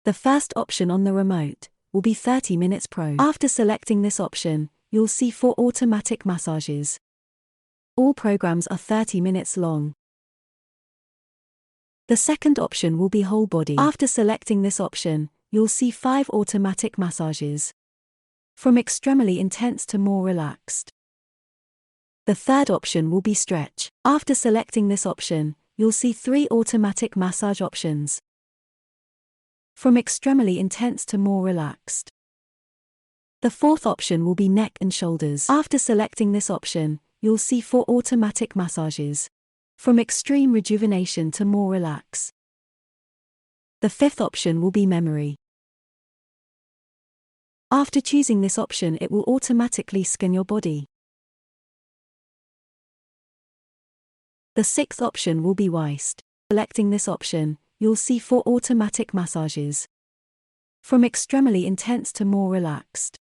The first option on the remote will be 30 minutes pro. After selecting this option, you'll see 4 automatic massages. All programs are 30 minutes long. The second option will be whole body. After selecting this option, you'll see 5 automatic massages. From extremely intense to more relaxed. The third option will be stretch. After selecting this option, you'll see 3 automatic massage options. From extremely intense to more relaxed. The fourth option will be neck and shoulders. After selecting this option, you'll see 4 automatic massages. From extreme rejuvenation to more relax. The fifth option will be memory. After choosing this option, it will automatically scan your body. The sixth option will be waist. Selecting this option, you'll see 4 automatic massages. From extremely intense to more relaxed.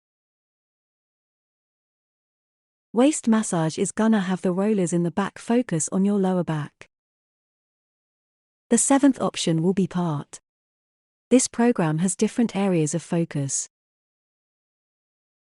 Waist massage is gonna have the rollers in the back focus on your lower back. The seventh option will be part. This program has different areas of focus.